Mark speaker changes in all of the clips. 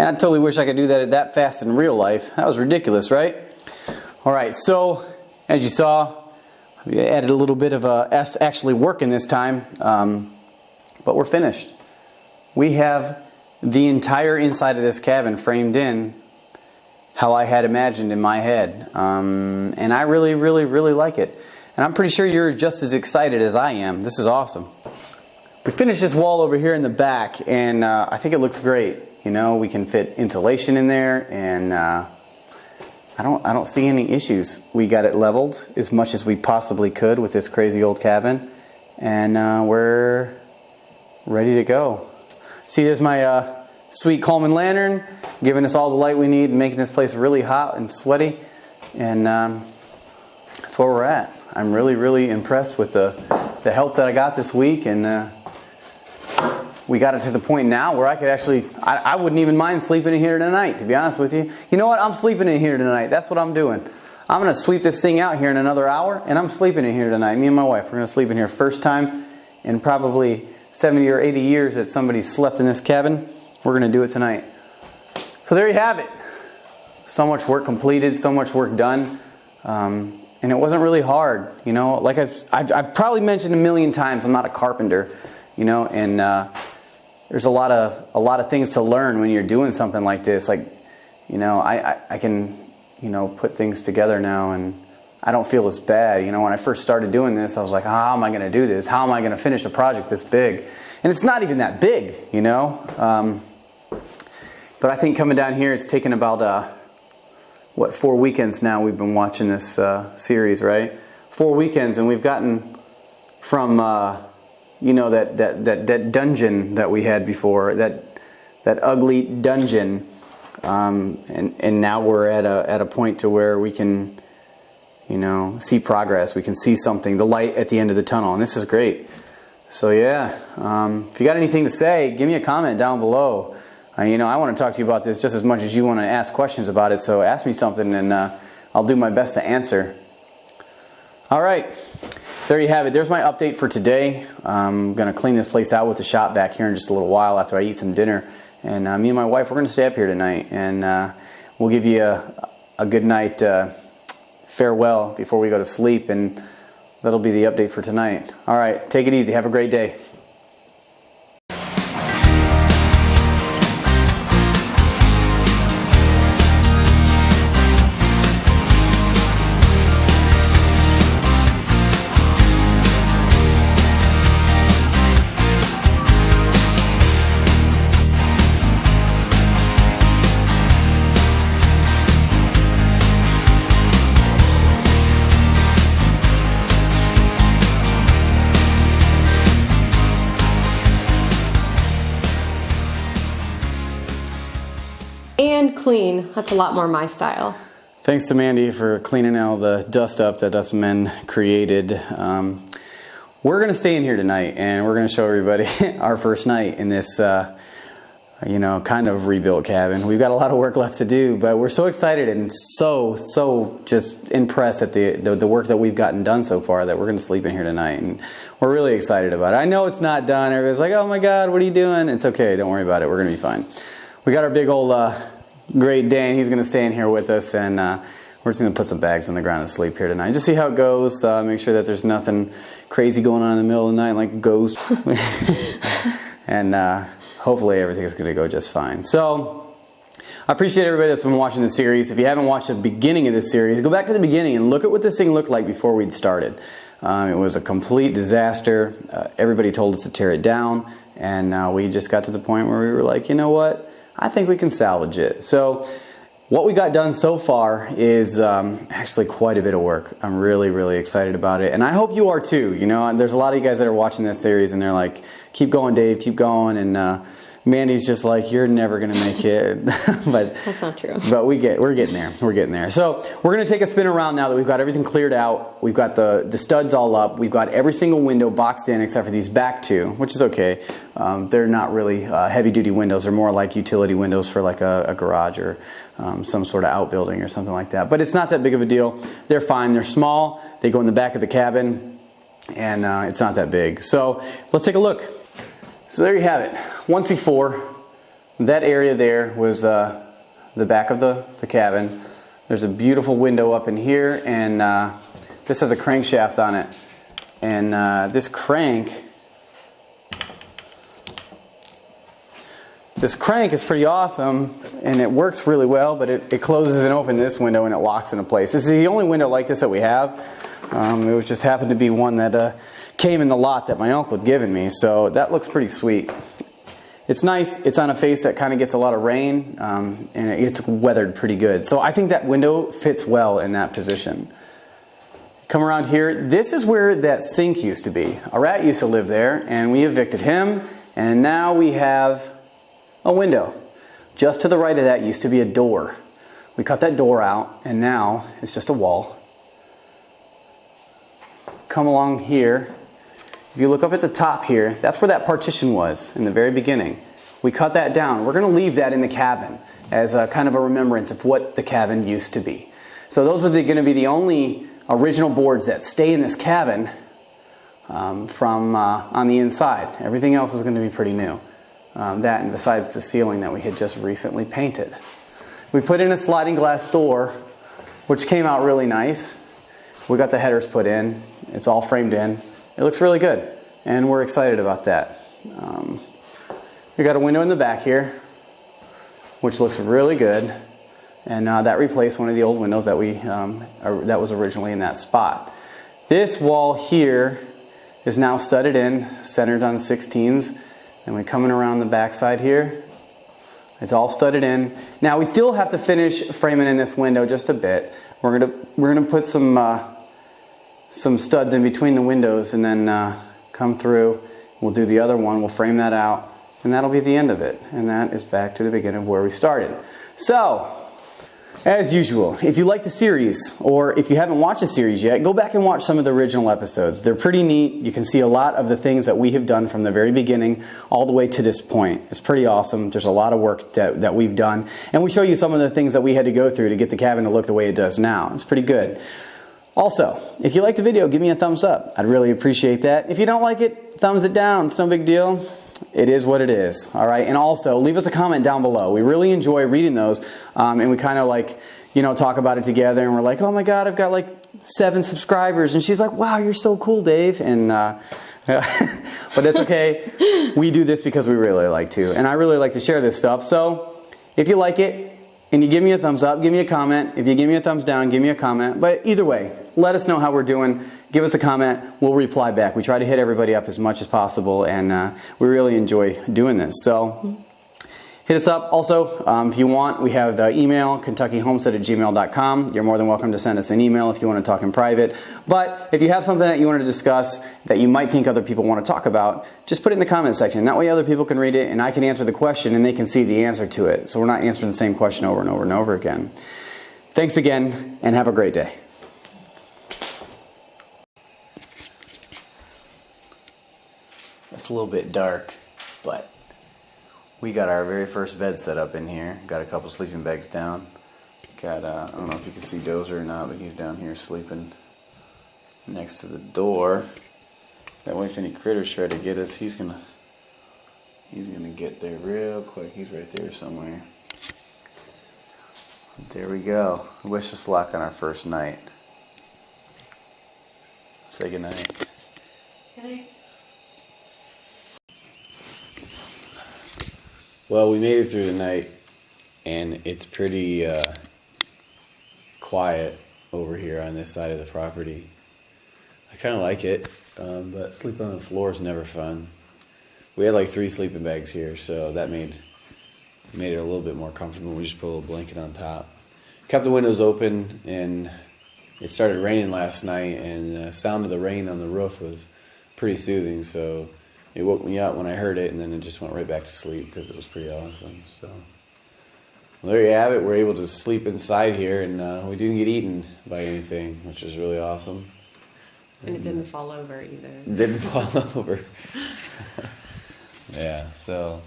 Speaker 1: And I totally wish I could do that fast in real life. That was ridiculous, right? All right, so as you saw, we added a little bit of actually working this time, but we're finished. We have the entire inside of this cabin framed in how I had imagined in my head, and I really, really, really like it. And I'm pretty sure you're just as excited as I am. This is awesome. We finished this wall over here in the back, and I think it looks great. You know, we can fit insulation in there, and I don't see any issues. We got it leveled as much as we possibly could with this crazy old cabin, and we're ready to go. See, there's my sweet Coleman lantern, giving us all the light we need and making this place really hot and sweaty, and that's where we're at. I'm really, really impressed with the help that I got this week, and we got it to the point now where I could actually, I wouldn't even mind sleeping in here tonight, to be honest with you. You know what? I'm sleeping in here tonight. That's what I'm doing. I'm going to sweep this thing out here in another hour, and I'm sleeping in here tonight. Me and my wife, we're going to sleep in here. First time in probably 70 or 80 years that somebody slept in this cabin. We're going to do it tonight. So there you have it. So much work completed, so much work done. And it wasn't really hard. You know, like I've probably mentioned a million times, I'm not a carpenter, you know, and there's a lot of things to learn when you're doing something like this. Like, you know, I can, you know, put things together now, and I don't feel as bad. You know, when I first started doing this, I was like, how am I going to do this? How am I going to finish a project this big? And it's not even that big, you know. But I think coming down here, it's taken about, 4 weekends now we've been watching this series, right? 4 weekends, and we've gotten from, you know, that dungeon that we had before, that ugly dungeon, and now we're at a point to where we can, you know, see progress. We can see something, the light at the end of the tunnel, and this is great. So yeah, if you got anything to say, give me a comment down below. You know, I want to talk to you about this just as much as you want to ask questions about it, so ask me something, and I'll do my best to answer. All right. There you have it. There's my update for today. I'm going to clean this place out with the shop back here in just a little while after I eat some dinner. And me and my wife, we're going to stay up here tonight. And we'll give you a good night farewell before we go to sleep. And that'll be the update for tonight. All right. Take it easy. Have a great day.
Speaker 2: And clean. That's a lot more my style.
Speaker 1: Thanks to Mandy for cleaning all the dust up that us men created. We're going to stay in here tonight, and we're going to show everybody our first night in this, you know, kind of rebuilt cabin. We've got a lot of work left to do, but we're so excited and so just impressed at the work that we've gotten done so far that we're going to sleep in here tonight, and we're really excited about it. I know it's not done. Everybody's like, oh my God, what are you doing? It's okay. Don't worry about it. We're going to be fine. We got our big old Great Dane. He's going to stay in here with us, and we're just going to put some bags on the ground and sleep here tonight. Just see how it goes. Make sure that there's nothing crazy going on in the middle of the night like ghosts. And hopefully everything's going to go just fine. So I appreciate everybody that's been watching this series. If you haven't watched the beginning of this series, go back to the beginning and look at what this thing looked like before we'd started. It was a complete disaster. Everybody told us to tear it down, and we just got to the point where we were like, you know what? I think we can salvage it. So what we got done so far is actually quite a bit of work. I'm really, really excited about it. And I hope you are too. You know, there's a lot of you guys that are watching this series and they're like, keep going, Dave, keep going. And Mandy's just like, you're never going to make it. But
Speaker 2: that's not true.
Speaker 1: But we're getting there. We're getting there. So we're going to take a spin around now that we've got everything cleared out. We've got the studs all up. We've got every single window boxed in except for these back two, which is okay. They're not really heavy-duty windows. They're more like utility windows for like a garage or some sort of outbuilding or something like that. But it's not that big of a deal. They're fine. They're small. They go in the back of the cabin, and it's not that big. So let's take a look. So there you have it. Once before, That area there was the back of the cabin. There's a beautiful window up in here, and this has a crankshaft on it. And this crank is pretty awesome, and it works really well, but it closes and opens this window and it locks into place. This is the only window like this that we have. It was just happened to be one that came in the lot that my uncle had given me, so that looks pretty sweet. It's nice. It's on a face that kind of gets a lot of rain, and it gets weathered pretty good. So I think that window fits well in that position. Come around here. This is where that sink used to be. A rat used to live there, and we evicted him, and now we have a window. Just to the right of that used to be a door. We cut that door out, and now it's just a wall. Come along here. If you look up at the top here, that's where that partition was in the very beginning. We cut that down. We're going to leave that in the cabin as a kind of a remembrance of what the cabin used to be. So those are going to be the only original boards that stay in this cabin from on the inside. Everything else is going to be pretty new. That and besides the ceiling that we had just recently painted. We put in a sliding glass door, which came out really nice. We got the headers put in. It's all framed in. It looks really good, and we're excited about that. We got a window in the back here, which looks really good, and that replaced one of the old windows that that was originally in that spot. This wall here is now studded in, centered on 16s, and we're coming around the back side here. It's all studded in. Now we still have to finish framing in this window just a bit. We're gonna put some studs in between the windows and then come through. We'll do the other one, we'll frame that out, and that'll be the end of it. And that is back to the beginning of where we started. So, as usual, if you like the series, or if you haven't watched the series yet, go back and watch some of the original episodes. They're pretty neat. You can see a lot of the things that we have done from the very beginning all the way to this point. It's pretty awesome. There's a lot of work that we've done. And we show you some of the things that we had to go through to get the cabin to look the way it does now. It's pretty good. Also, if you like the video, give me a thumbs up. I'd really appreciate that. If you don't like it, thumbs it down. It's no big deal. It is what it is. All right. And also, leave us a comment down below. We really enjoy reading those, and we kind of like, talk about it together. And we're like, oh my God, I've got like 7 subscribers. And she's like, wow, you're so cool, Dave. And but it's okay. We do this because we really like to, and I really like to share this stuff. So if you like it, and you give me a thumbs up, give me a comment. If you give me a thumbs down, give me a comment. But either way, let us know how we're doing. Give us a comment. We'll reply back. We try to hit everybody up as much as possible, and we really enjoy doing this. So hit us up. Also, if you want, we have the email, KentuckyHomestead@gmail.com. You're more than welcome to send us an email if you want to talk in private. But if you have something that you want to discuss that you might think other people want to talk about, just put it in the comment section. That way other people can read it, and I can answer the question, and they can see the answer to it. So we're not answering the same question over and over and over again. Thanks again, and have a great day. It's a little bit dark, but we got our very first bed set up in here. Got a couple sleeping bags down. Got, I don't know if you can see Dozer or not, but he's down here sleeping next to the door. That way if any critters try to get us, he's gonna get there real quick. He's right there somewhere. There we go. Wish us luck on our first night. Say goodnight.
Speaker 2: Good night.
Speaker 1: Well, we made it through the night, and it's pretty quiet over here on this side of the property. I kind of like it, but sleeping on the floor is never fun. We had like 3 sleeping bags here, so that made it a little bit more comfortable. We just put a little blanket on top. Kept the windows open, and it started raining last night, and the sound of the rain on the roof was pretty soothing, so it woke me up when I heard it, and then it just went right back to sleep because it was pretty awesome. So well, there you have it. We're able to sleep inside here, and we didn't get eaten by anything, which is really awesome.
Speaker 2: And it didn't fall over either.
Speaker 1: Didn't fall over. Yeah, so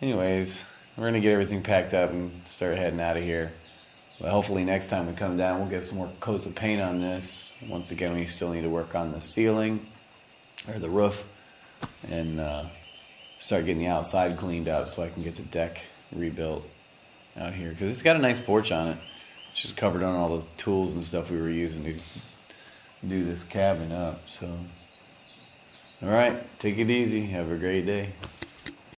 Speaker 1: anyways, we're going to get everything packed up and start heading out of here. But hopefully next time we come down, we'll get some more coats of paint on this. Once again, we still need to work on the ceiling, or the roof, and start getting the outside cleaned up so I can get the deck rebuilt out here, because it's got a nice porch on it. It's just covered on all the tools and stuff we were using to do this cabin up. So, all right, take it easy. Have a great day.